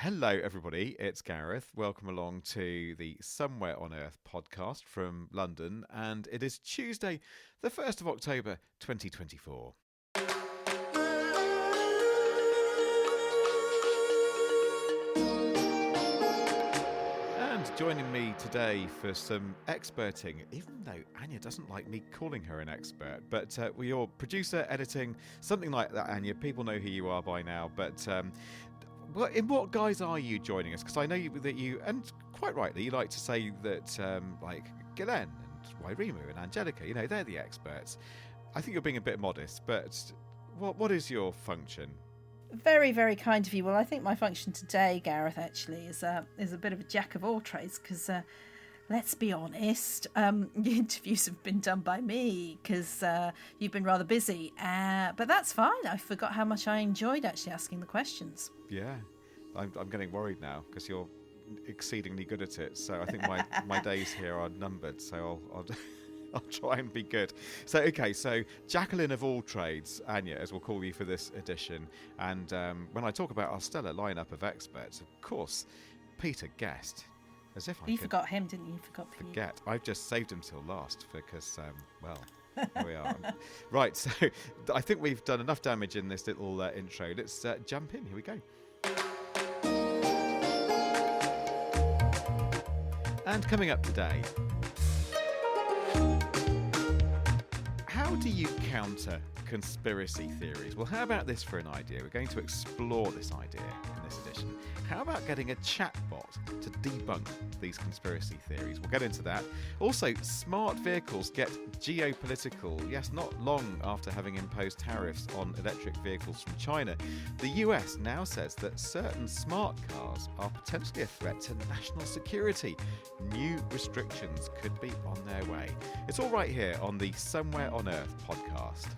Hello, everybody. It's Gareth. Welcome along to the Somewhere on Earth podcast from London. And it is Tuesday, the 1st of October, 2024. And joining me today for some experting, even though Ania doesn't like me calling her an expert, but your producer, editing, something like that, Ania. People know who you are by now, but well, in what guise are you joining us? Because I know that you, and quite rightly, you like to say that like Glenn and Wairimu and Angelica, they're the experts. I think you're being a bit modest, but what is your function? Very, very kind of you. Well, I think my function today, Gareth, actually is a bit of a jack of all trades because let's be honest, the interviews have been done by me because you've been rather busy. But that's fine. I forgot how much I enjoyed actually asking the questions. Yeah, I'm getting worried now because you're exceedingly good at it. So I think my days here are numbered. So I'll try and be good. So Jacqueline of all trades, Ania, as we'll call you for this edition. And when I talk about our stellar lineup of experts, of course, Peter Guest. As if you forgot him, didn't you? Forget. I've just saved him till last because, here we are. Right, so I think we've done enough damage in this little intro. Let's jump in. Here we go. And coming up today, how do you counter conspiracy theories? Well, how about this for an idea? We're going to explore this idea in this edition. How about getting a chatbot to debunk these conspiracy theories? We'll get into that. Also, smart vehicles get geopolitical. Yes, not long after having imposed tariffs on electric vehicles from China, the US now says that certain smart cars are potentially a threat to national security. New restrictions could be on their way. It's all right here on the Somewhere on Earth podcast.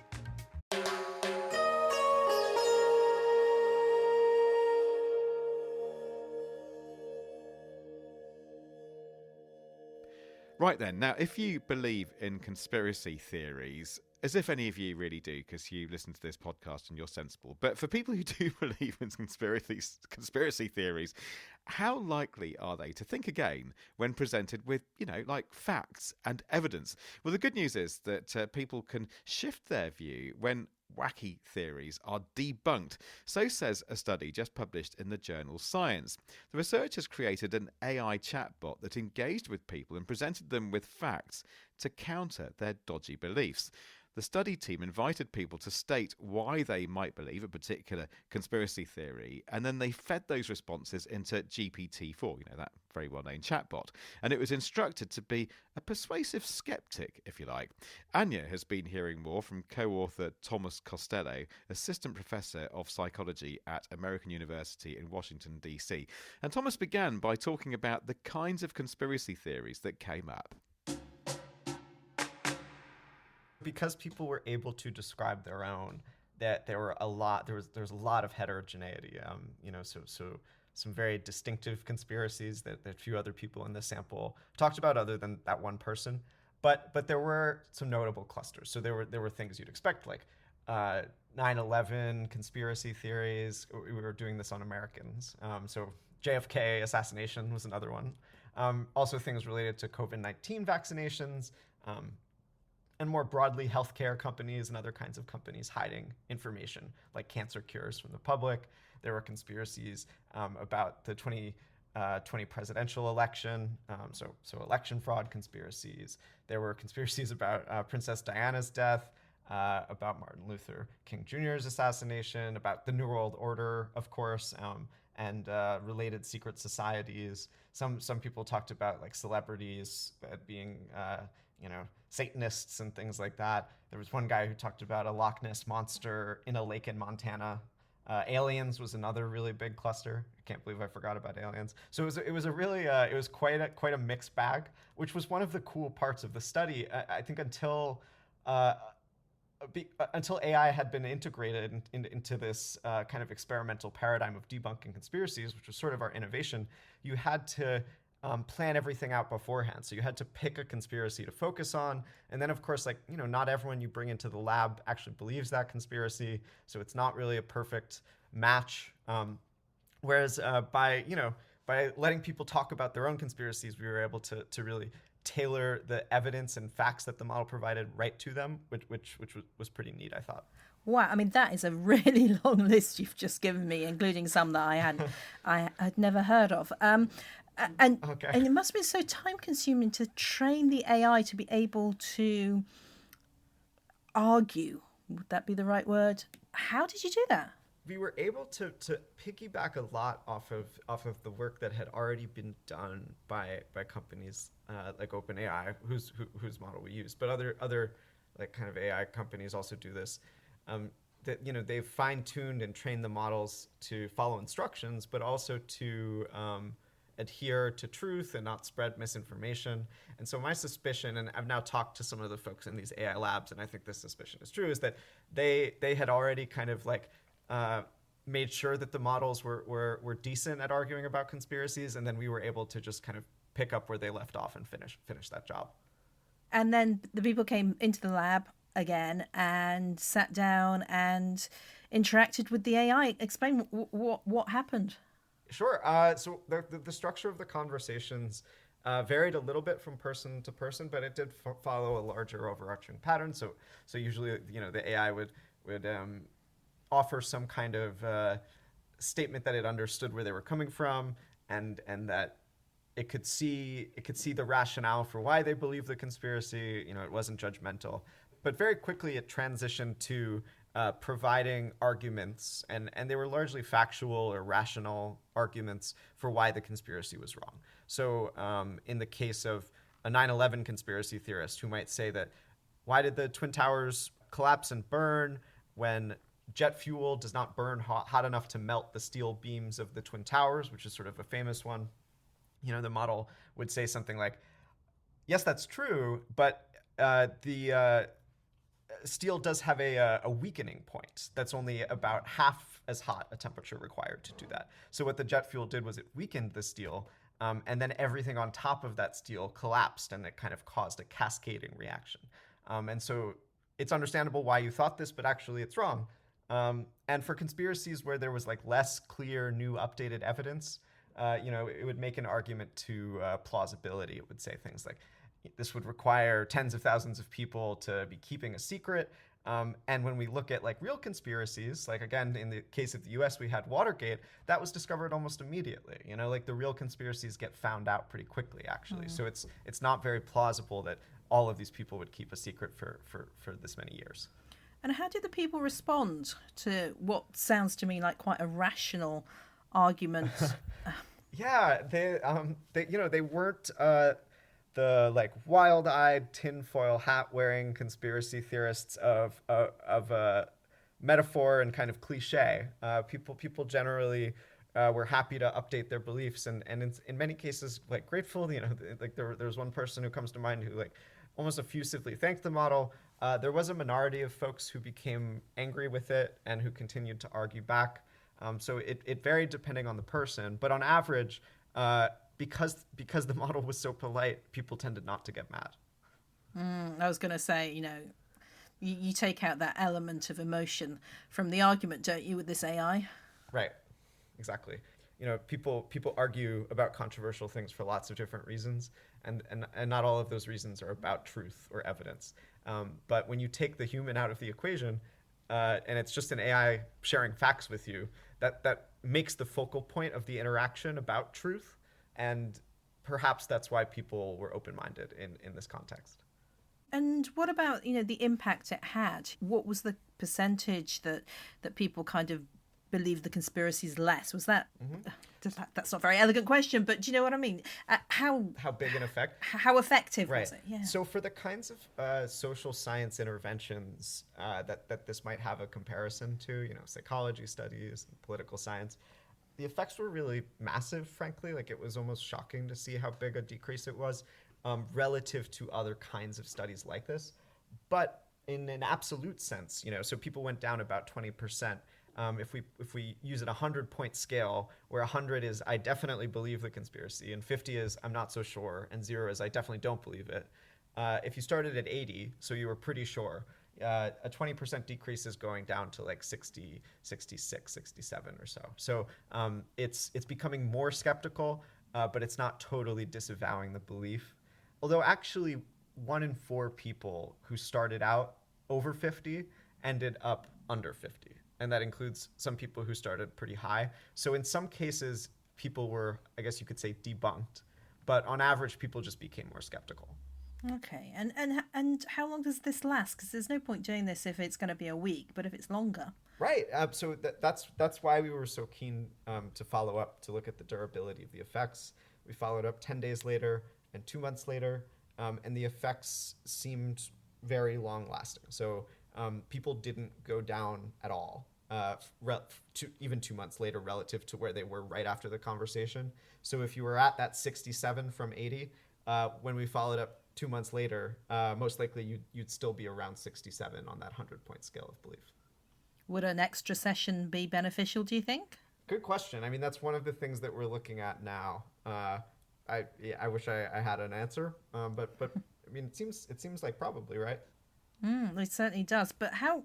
Right then, now if you believe in conspiracy theories, as if any of you really do, because you listen to this podcast and you're sensible, but for people who do believe in conspiracy theories, how likely are they to think again when presented with, like facts and evidence? Well, the good news is that people can shift their view when wacky theories are debunked. So says a study just published in the journal Science. The researchers created an AI chatbot that engaged with people and presented them with facts to counter their dodgy beliefs. The study team invited people to state why they might believe a particular conspiracy theory, and then they fed those responses into GPT-4, that very well-known chatbot, and it was instructed to be a persuasive sceptic, if you like. Ania has been hearing more from co-author Thomas Costello, assistant professor of psychology at American University in Washington, D.C. And Thomas began by talking about the kinds of conspiracy theories that came up. Because people were able to describe their own, that there was a lot of heterogeneity. So some very distinctive conspiracies that few other people in the sample talked about, other than that one person. But there were some notable clusters. So there were things you'd expect, like 9/11 conspiracy theories. We were doing this on Americans. So JFK assassination was another one. Also things related to COVID-19 vaccinations. And more broadly, healthcare companies and other kinds of companies hiding information like cancer cures from the public. There were conspiracies about the 2020 presidential election, so election fraud conspiracies. There were conspiracies about Princess Diana's death, about Martin Luther King Jr.'s assassination, about the New World Order, of course, and related secret societies. Some people talked about like celebrities being Satanists and things like that. There was one guy who talked about a Loch Ness monster in a lake in Montana. Aliens was another really big cluster. I can't believe I forgot about aliens. So it was quite a mixed bag, which was one of the cool parts of the study. I think until AI had been integrated into this kind of experimental paradigm of debunking conspiracies, which was sort of our innovation, you had to plan everything out beforehand. So you had to pick a conspiracy to focus on. And then, of course, not everyone you bring into the lab actually believes that conspiracy. So it's not really a perfect match. Whereas by letting people talk about their own conspiracies, we were able to really tailor the evidence and facts that the model provided right to them, which was pretty neat, I thought. Wow, I mean that is a really long list you've just given me, including some that I had never heard of. And it must be so time consuming to train the AI to be able to argue. Would that be the right word? How did you do that? We were able to piggyback a lot off of the work that had already been done by companies like OpenAI, whose model we use, but other like kind of AI companies also do this. That they've fine-tuned and trained the models to follow instructions, but also to adhere to truth and not spread misinformation. And so my suspicion, and I've now talked to some of the folks in these AI labs, and I think this suspicion is true, is that they had already kind of like made sure that the models were decent at arguing about conspiracies, and then we were able to just kind of pick up where they left off and finish that job. And then the people came into the lab again and sat down and interacted with the AI. Explain what happened. Sure. So the structure of the conversations varied a little bit from person to person, but it did follow a larger overarching pattern. So usually, the AI would offer some kind of statement that it understood where they were coming from, and that it could see the rationale for why they believe the conspiracy. It wasn't judgmental. But very quickly it transitioned to providing arguments, and they were largely factual or rational arguments for why the conspiracy was wrong. So in the case of a 9/11 conspiracy theorist who might say that, why did the Twin Towers collapse and burn when jet fuel does not burn hot enough to melt the steel beams of the Twin Towers, which is sort of a famous one. The model would say something like, yes, that's true, but the steel does have a weakening point that's only about half as hot a temperature required to do that. So what the jet fuel did was it weakened the steel, and then everything on top of that steel collapsed, and it kind of caused a cascading reaction. And so it's understandable why you thought this, but actually it's wrong. And for conspiracies where there was like less clear, new, updated evidence, it would make an argument to plausibility. It would say things like, this would require tens of thousands of people to be keeping a secret. And when we look at like real conspiracies, like again, in the case of the US, we had Watergate, that was discovered almost immediately. Like the real conspiracies get found out pretty quickly, actually. So it's not very plausible that all of these people would keep a secret for this many years. And how did the people respond to what sounds to me like quite a rational argument? Yeah, they weren't the like wild-eyed tinfoil hat-wearing conspiracy theorists of metaphor and kind of cliche. People generally were happy to update their beliefs, and in many cases like grateful. Like there was one person who comes to mind who like almost effusively thanked the model. There was a minority of folks who became angry with it and who continued to argue back. So it varied depending on the person, but on average, because the model was so polite, people tended not to get mad. I was going to say, you take out that element of emotion from the argument, don't you, with this AI? Right, exactly. People argue about controversial things for lots of different reasons, and not all of those reasons are about truth or evidence. But when you take the human out of the equation, and it's just an AI sharing facts with you, that makes the focal point of the interaction about truth. And perhaps that's why people were open-minded in this context. And what about, the impact it had? What was the percentage that people kind of believed the conspiracies less? Was that... That's not a very elegant question, but do you know what I mean? How big an effect? How effective was it? Yeah. So for the kinds of social science interventions that this might have a comparison to, psychology studies, political science, the effects were really massive, frankly. Like it was almost shocking to see how big a decrease it was relative to other kinds of studies like this. But in an absolute sense, so people went down about 20%. If we use it 100-point scale, where 100 is I definitely believe the conspiracy, and 50 is I'm not so sure, and 0 is I definitely don't believe it. If you started at 80, so you were pretty sure, a 20% decrease is going down to like 60, 66, 67 or so. So it's becoming more skeptical, but it's not totally disavowing the belief. Although actually 1 in 4 people who started out over 50 ended up under 50. And that includes some people who started pretty high. So in some cases, people were, I guess you could say, debunked. But on average, people just became more skeptical. Okay, and how long does this last? Because there's no point doing this if it's going to be a week, but if it's longer. Right. So that's why we were so keen to follow up, to look at the durability of the effects. We followed up 10 days later and 2 months later, and the effects seemed very long lasting. So people didn't go down at all, even 2 months later relative to where they were right after the conversation. So if you were at that 67 from 80, when we followed up 2 months later, most likely you'd still be around 67 on that 100-point scale of belief. Would an extra session be beneficial, do you think? Good question. I mean, that's one of the things that we're looking at now. I wish I had an answer, but I mean, it seems like probably, right? It certainly does. But how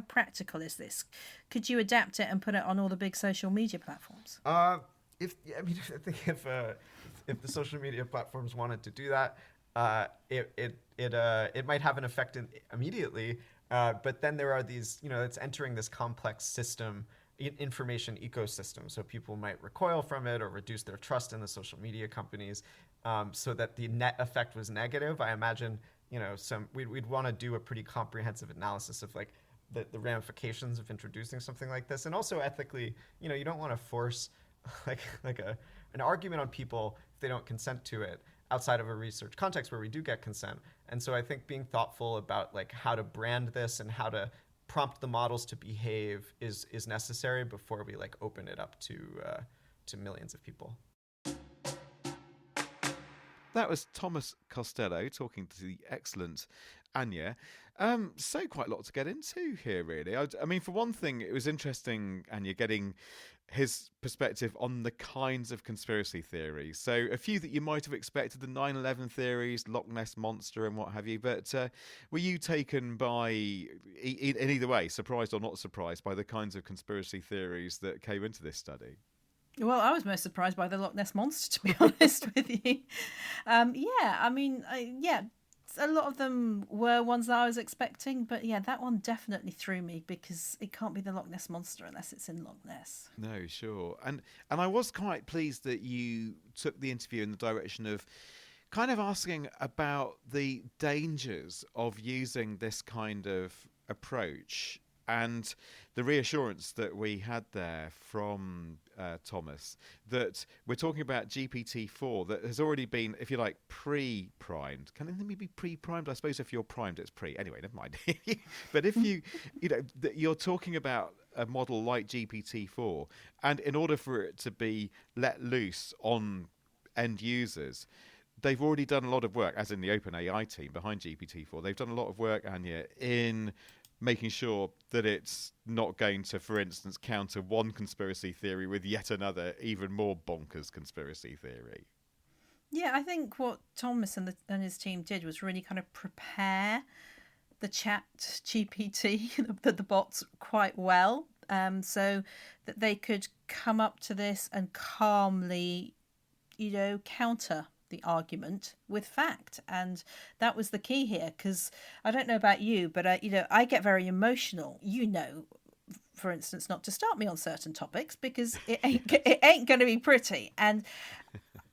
practical is this? Could you adapt it and put it on all the big social media platforms? I think if the social media platforms wanted to do that, it might have an effect immediately. But then there are these, it's entering this complex system, information ecosystem. So people might recoil from it or reduce their trust in the social media companies, so that the net effect was negative. I imagine, we'd want to do a pretty comprehensive analysis of like the ramifications of introducing something like this. And also ethically, you don't want to force an argument on people if they don't consent to it outside of a research context where we do get consent. And so I think being thoughtful about like how to brand this and how to prompt the models to behave is necessary before we like open it up to millions of people. That was Thomas Costello talking to the excellent Ania. So quite a lot to get into here, really. I mean, for one thing, it was interesting, Ania, getting his perspective on the kinds of conspiracy theories. So a few that you might have expected, the 9/11 theories, Loch Ness Monster and what have you. But were you taken by, in either way, surprised or not surprised by the kinds of conspiracy theories that came into this study? Well, I was most surprised by the Loch Ness Monster, to be honest with you. A lot of them were ones that I was expecting, but yeah, that one definitely threw me because it can't be the Loch Ness Monster unless it's in Loch Ness. No, sure. And I was quite pleased that you took the interview in the direction of kind of asking about the dangers of using this kind of approach and the reassurance that we had there from Thomas, that we're talking about GPT-4 that has already been, if you like, pre-primed. Can it be pre-primed? I suppose if you're primed, it's pre. Anyway, never mind. But if you're talking about a model like GPT-4, and in order for it to be let loose on end users, they've already done a lot of work, as in the OpenAI team behind GPT-4. They've done a lot of work, Ania, in making sure that it's not going to, for instance, counter one conspiracy theory with yet another, even more bonkers conspiracy theory. Yeah, I think what Thomas and his team did was really kind of prepare the chat GPT, the bots, quite well, so that they could come up to this and calmly, counter the argument with fact. And that was the key here, because I don't know about you, but I get very emotional, for instance, not to start me on certain topics, because it ain't going to be pretty. And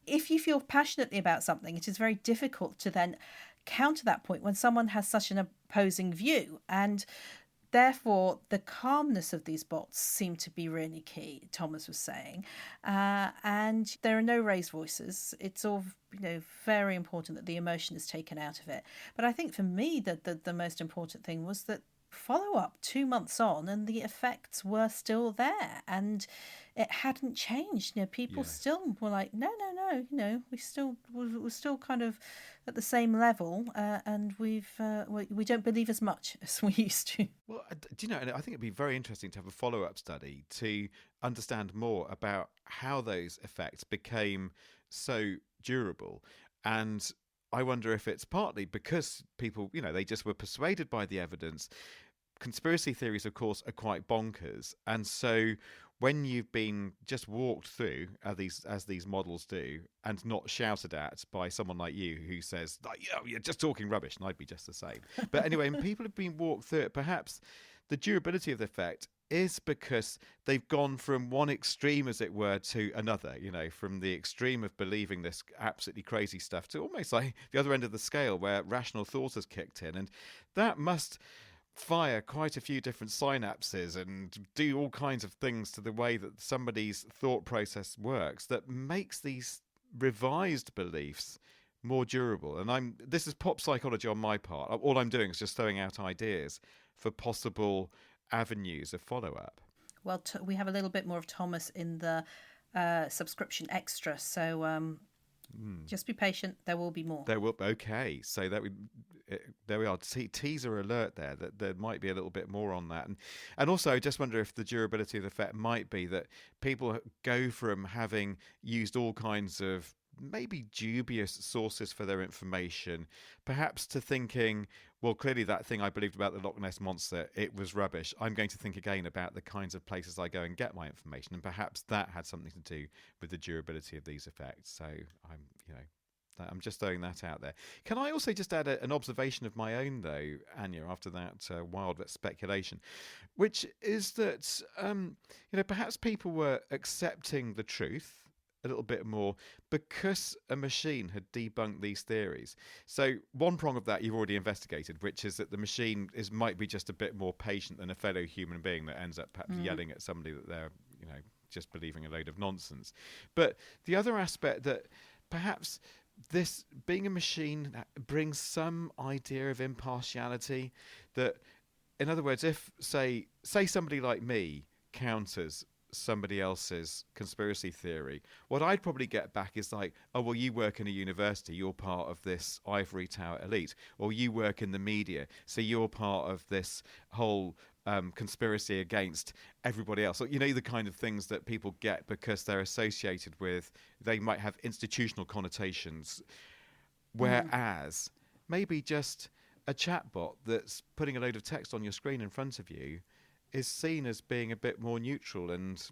if you feel passionately about something, it is very difficult to then counter that point when someone has such an opposing view. And therefore, the calmness of these bots seem to be really key, Thomas was saying. And there are no raised voices. It's all, very important that the emotion is taken out of it. But I think for me, the most important thing was that follow-up 2 months on and the effects were still there and it hadn't changed. People still were like, no, we're still kind of at the same level, and we don't believe as much as we used to. Well, do you know, I think it'd be very interesting to have a follow-up study to understand more about how those effects became so durable. And I wonder if it's partly because people, they just were persuaded by the evidence. Conspiracy theories, of course, are quite bonkers. And so when you've been just walked through, as these models do, and not shouted at by someone like you who says, you're just talking rubbish, and I'd be just the same. But anyway, when people have been walked through it, perhaps the durability of the effect is because they've gone from one extreme, as it were, to another, from the extreme of believing this absolutely crazy stuff to almost like the other end of the scale where rational thought has kicked in. And that must fire quite a few different synapses and do all kinds of things to the way that somebody's thought process works that makes these revised beliefs more durable. And this is pop psychology on my part. All I'm doing is just throwing out ideas for possible avenues of follow-up. Well, we have a little bit more of Thomas in the subscription extra, so just be patient. There will be more. Okay, so there we are. Teaser alert there that there might be a little bit more on that, and also I just wonder if the durability of the effect might be that people go from having used all kinds of maybe dubious sources for their information, perhaps to thinking, well, clearly that thing I believed about the Loch Ness Monster, it was rubbish. I'm going to think again about the kinds of places I go and get my information, and perhaps that had something to do with the durability of these effects. So I'm just throwing that out there. Can I also just add an observation of my own, though, Ania, after that wild speculation, which is that perhaps people were accepting the truth a little bit more because a machine had debunked these theories. So one prong of that you've already investigated, which is that the machine might be just a bit more patient than a fellow human being that ends up perhaps yelling at somebody that they're just believing a load of nonsense. But the other aspect that perhaps this being a machine brings some idea of impartiality, that in other words, if say somebody like me counters somebody else's conspiracy theory, what I'd probably get back is like, oh, well, you work in a university, you're part of this ivory tower elite, or you work in the media, so you're part of this whole conspiracy against everybody else. So, the kind of things that people get because they're associated with, they might have institutional connotations, whereas maybe just a chatbot that's putting a load of text on your screen in front of you is seen as being a bit more neutral, and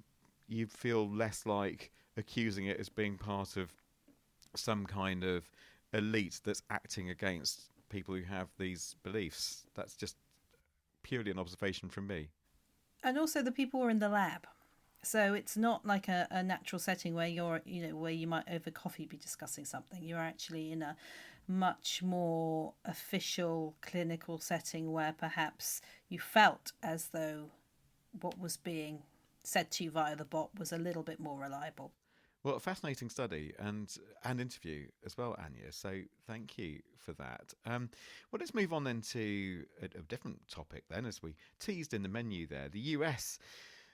you feel less like accusing it as being part of some kind of elite that's acting against people who have these beliefs. That's just purely an observation from me. And also the people were in the lab. So it's not like a natural setting where where you might over coffee be discussing something. You're actually in a much more official clinical setting where perhaps you felt as though what was being said to you via the bot was a little bit more reliable. Well, a fascinating study and interview as well, Ania. So thank you for that. Well, let's move on then to a different topic then, as we teased in the menu there. The US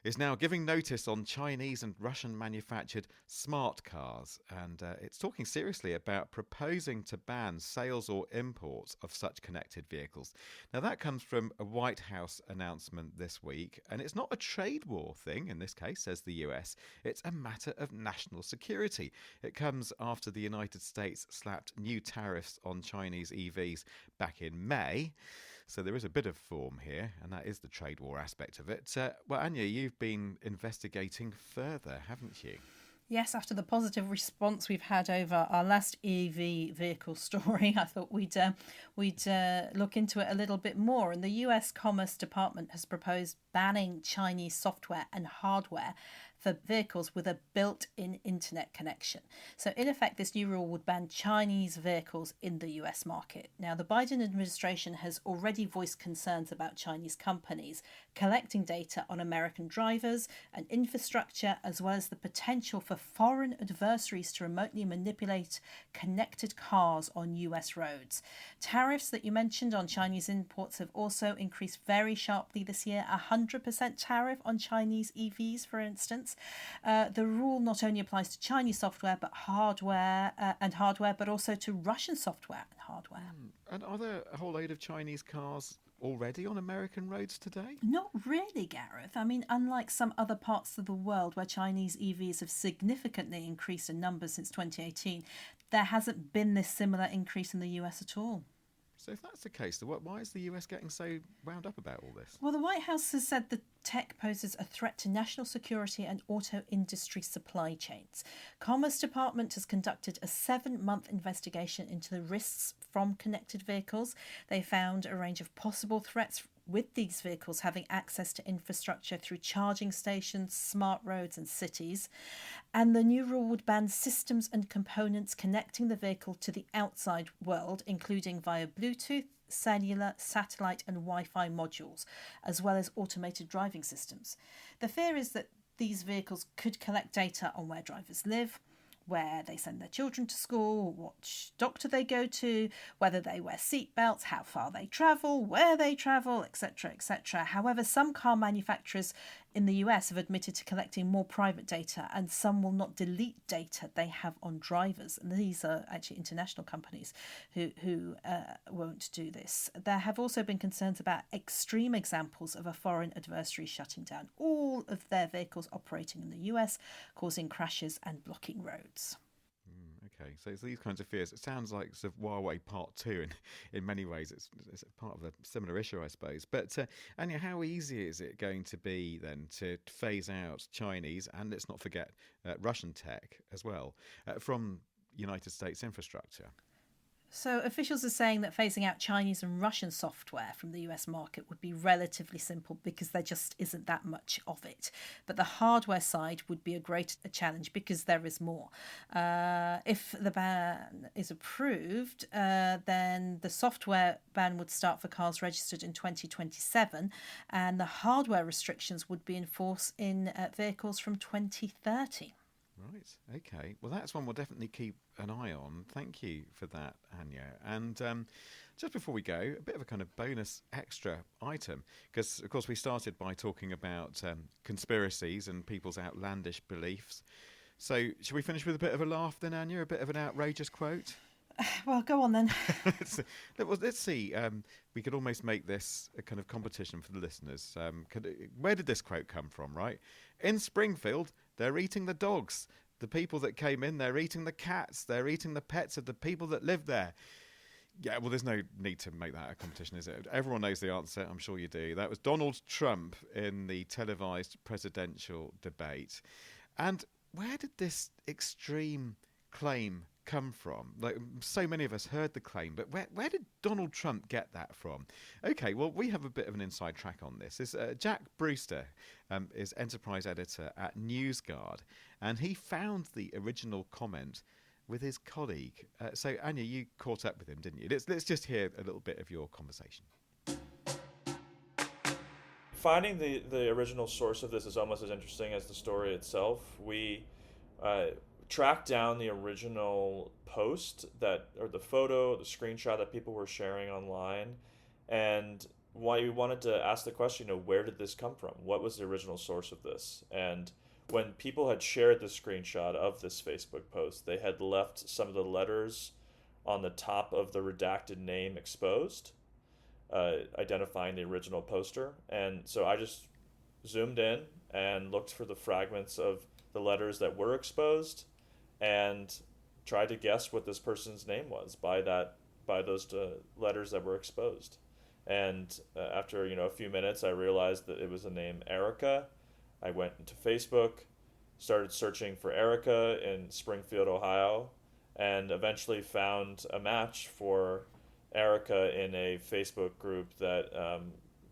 is now giving notice on Chinese and Russian manufactured smart cars, and it's talking seriously about proposing to ban sales or imports of such connected vehicles. Now that comes from a White House announcement this week, and it's not a trade war thing in this case, says the US. It's a matter of national security. It comes after the United States slapped new tariffs on Chinese EVs back in May. So there is a bit of form here, and that is the trade war aspect of it. Well, Ania, you've been investigating further, haven't you? Yes, after the positive response we've had over our last EV vehicle story, I thought we'd look into it a little bit more. And the US Commerce Department has proposed banning Chinese software and hardware for vehicles with a built-in internet connection. So in effect, this new rule would ban Chinese vehicles in the US market. Now, the Biden administration has already voiced concerns about Chinese companies collecting data on American drivers and infrastructure, as well as the potential for foreign adversaries to remotely manipulate connected cars on US roads. Tariffs that you mentioned on Chinese imports have also increased very sharply this year, 100% tariff on Chinese EVs, for instance. The rule not only applies to Chinese software but hardware, but also to Russian software and hardware. And are there a whole load of Chinese cars already on American roads today? Not really, Gareth. I mean, unlike some other parts of the world where Chinese EVs have significantly increased in numbers since 2018, there hasn't been this similar increase in the US at all. So if that's the case, why is the US getting so wound up about all this? Well, the White House has said the tech poses a threat to national security and auto industry supply chains. Commerce Department has conducted a 7-month investigation into the risks from connected vehicles. They found a range of possible threats with these vehicles having access to infrastructure through charging stations, smart roads and cities. And the new rule would ban systems and components connecting the vehicle to the outside world, including via Bluetooth, cellular, satellite and Wi-Fi modules, as well as automated driving systems. The fear is that these vehicles could collect data on where drivers live, where they send their children to school, what doctor they go to, whether they wear seatbelts, how far they travel, where they travel, etc., etc. However, some car manufacturers in the US have admitted to collecting more private data, and some will not delete data they have on drivers. And these are actually international companies who won't do this. There have also been concerns about extreme examples of a foreign adversary shutting down all of their vehicles operating in the US, causing crashes and blocking roads. Okay, so it's these kinds of fears. It sounds like sort of Huawei Part 2 in many ways. It's part of a similar issue, I suppose. But, Anya, how easy is it going to be then to phase out Chinese, and let's not forget Russian tech as well, from United States infrastructure? So officials are saying that phasing out Chinese and Russian software from the US market would be relatively simple because there just isn't that much of it. But the hardware side would be a great challenge because there is more. If the ban is approved, then the software ban would start for cars registered in 2027, and the hardware restrictions would be enforced in vehicles from 2030. Right, okay. Well, that's one we'll definitely keep an eye on. Thank you for that, Anya. And just before we go, a bit of a kind of bonus extra item, because, of course, we started by talking about conspiracies and people's outlandish beliefs. So should we finish with a bit of a laugh then, Anya? A bit of an outrageous quote? Well, go on then. Let's see. We could almost make this a kind of competition for the listeners. Where did this quote come from, right? In Springfield, they're eating the dogs. The people that came in, they're eating the cats. They're eating the pets of the people that live there. Yeah, well, there's no need to make that a competition, is it? Everyone knows the answer. I'm sure you do. That was Donald Trump in the televised presidential debate. And where did this extreme claim come from? Like, so many of us heard the claim, but where did Donald Trump get that from? Okay, well, we have a bit of an inside track on this. Jack Brewster is enterprise editor at NewsGuard, and he found the original comment with his colleague. So, Anya, you caught up with him, didn't you? Let's just hear a little bit of your conversation. Finding the original source of this is almost as interesting as the story itself. We tracked down the original post or the photo, the screenshot that people were sharing online, and why we wanted to ask the question, where did this come from? What was the original source of this? And when people had shared the screenshot of this Facebook post, they had left some of the letters on the top of the redacted name exposed, identifying the original poster. And so I just zoomed in and looked for the fragments of the letters that were exposed and tried to guess what this person's name was by those letters that were exposed. And after a few minutes, I realized that it was the name Erica. I went into Facebook, started searching for Erica in Springfield, Ohio, and eventually found a match for Erica in a Facebook group that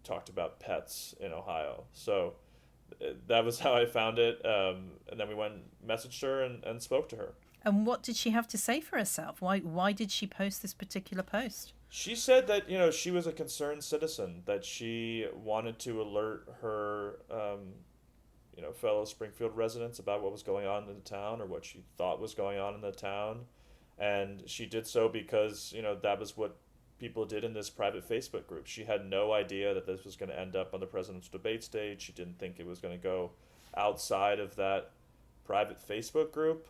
talked about pets in Ohio. So that was how I found it. And then we went and messaged her and spoke to her. And what did she have to say for herself? Why did she post this particular post? She said that, she was a concerned citizen, that she wanted to alert her, fellow Springfield residents about what was going on in the town, or what she thought was going on in the town. And she did so because, that was what people did in this private Facebook group. She had no idea that this was going to end up on the presidential debate stage. She didn't think it was going to go outside of that private Facebook group.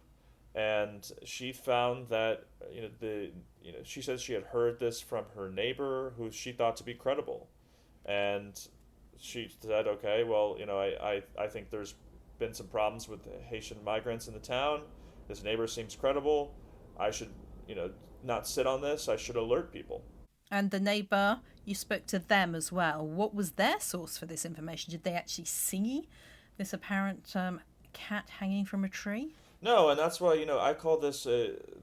And she found that, she says she had heard this from her neighbor, who she thought to be credible. And she said, okay, well, I think there's been some problems with the Haitian migrants in the town. This neighbor seems credible. I should, not sit on this. I should alert people. And the neighbour, you spoke to them as well. What was their source for this information? Did they actually see this apparent cat hanging from a tree? No, and that's why, I call this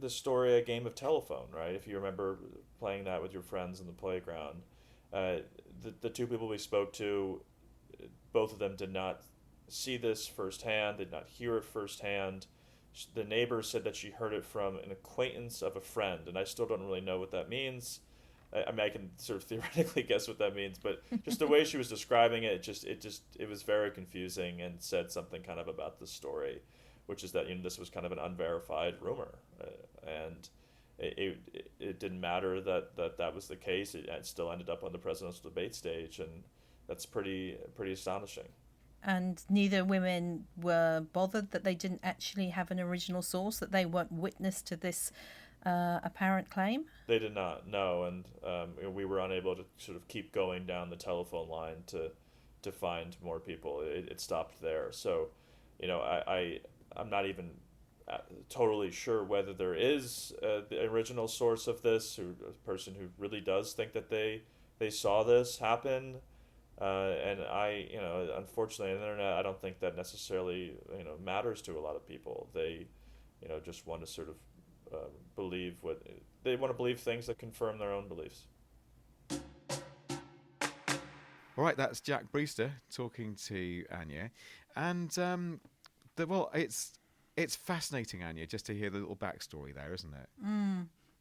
story a game of telephone, right? If you remember playing that with your friends in the playground. The two people we spoke to, both of them did not see this firsthand, did not hear it firsthand. The neighbor said that she heard it from an acquaintance of a friend, and I still don't really know what that means. I mean, I can sort of theoretically guess what that means, but just the way she was describing it, it was very confusing and said something kind of about the story, which is that this was kind of an unverified rumor, and it didn't matter that was the case. It still ended up on the presidential debate stage, and that's pretty astonishing. And neither women were bothered that they didn't actually have an original source, that they weren't witness to this apparent claim? They did not, no, and we were unable to sort of keep going down the telephone line to find more people. It stopped there. So, I'm not even totally sure whether there is the original source of this, or a person who really does think that they saw this happen. And unfortunately, on the internet, I don't think that necessarily, matters to a lot of people. They, just want to sort of believe they want to believe things that confirm their own beliefs. All right, that's Jack Brewster talking to Ania, and it's fascinating, Ania, just to hear the little backstory there, isn't it?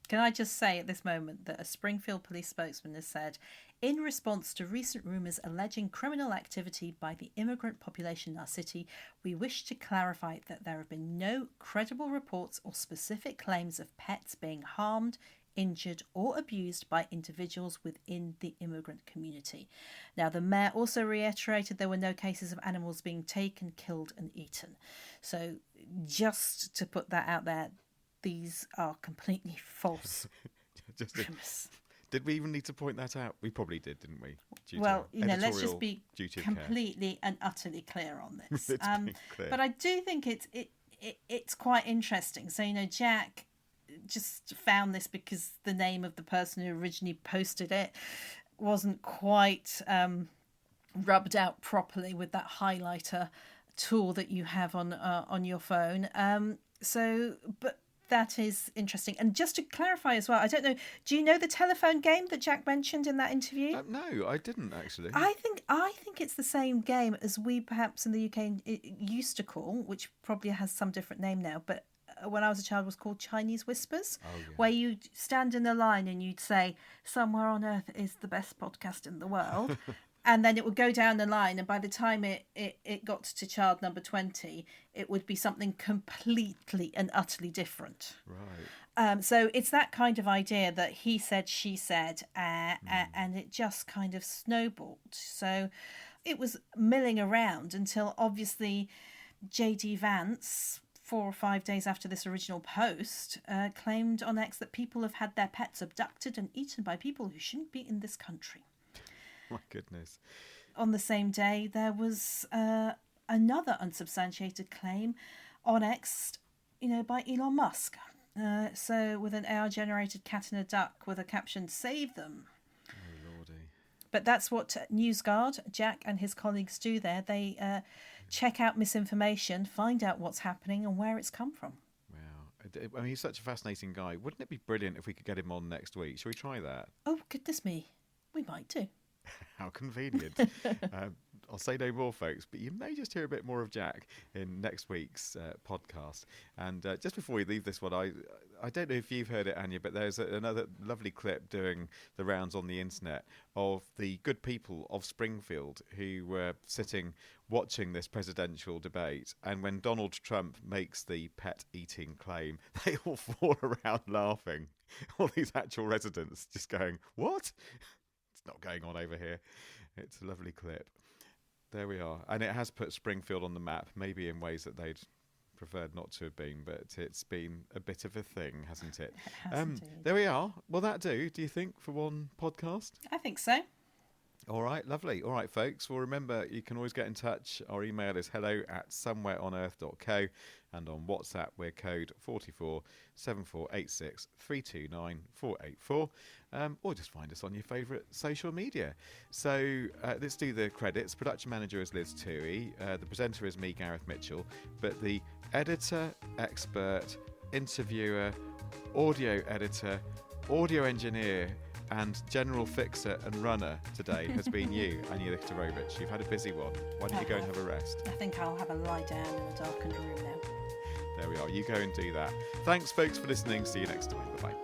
Can I just say at this moment that a Springfield police spokesman has said, in response to recent rumours alleging criminal activity by the immigrant population in our city, we wish to clarify that there have been no credible reports or specific claims of pets being harmed, injured or abused by individuals within the immigrant community. Now, the mayor also reiterated there were no cases of animals being taken, killed and eaten. So just to put that out there, these are completely false. Did we even need to point that out? We probably did, didn't we? Let's just be completely and utterly clear on this. But I do think it's quite interesting. So, Jack just found this because the name of the person who originally posted it wasn't quite rubbed out properly with that highlighter tool that you have on your phone. But that is interesting. And just to clarify as well, I don't know, do you know the telephone game that Jack mentioned in that interview? No, I didn't actually. I think it's the same game as we perhaps in the UK used to call, which probably has some different name now, but when I was a child was called Chinese Whispers, where you'd stand in a line and you'd say, somewhere on earth is the best podcast in the world. And then it would go down the line, and by the time it got to child number 20, it would be something completely and utterly different. Right. So it's that kind of idea that he said, she said, and it just kind of snowballed. So it was milling around until obviously J.D. Vance, 4 or 5 days after this original post, claimed on X that people have had their pets abducted and eaten by people who shouldn't be in this country. My goodness. On the same day, there was another unsubstantiated claim on X, by Elon Musk. So with an AI-generated cat and a duck with a caption, "Save them." Oh, Lordy. But that's what NewsGuard, Jack and his colleagues do there. They check out misinformation, find out what's happening and where it's come from. Wow. I mean, he's such a fascinating guy. Wouldn't it be brilliant if we could get him on next week? Shall we try that? Oh, goodness me. We might do. How convenient. I'll say no more, folks, but you may just hear a bit more of Jack in next week's podcast. And just before we leave this one, I don't know if you've heard it, Ania, but there's another lovely clip doing the rounds on the internet of the good people of Springfield who were sitting watching this presidential debate. And when Donald Trump makes the pet eating claim, they all fall around laughing. All these actual residents just going, "What? It's not going on over here." It's a lovely clip. There we are. And it has put Springfield on the map, maybe in ways that they'd preferred not to have been, but it's been a bit of a thing, hasn't it? It has There we are. Will that do you think, for one podcast? I think so. All right, lovely. All right, folks. Well, remember, you can always get in touch. Our email is hello@somewhereonearth.co, and on WhatsApp, we're code 44 7486 329 484, or just find us on your favourite social media. So let's do the credits. Production manager is Liz Toohey. The presenter is me, Gareth Mitchell. But the editor, expert, interviewer, audio editor, audio engineer, and general fixer and runner today has been you, Ania Lichtorovich. You've had a busy one. Why don't you go and have a rest? I think I'll have a lie down in a darkened room now. There we are. You go and do that. Thanks, folks, for listening. See you next time. Bye-bye.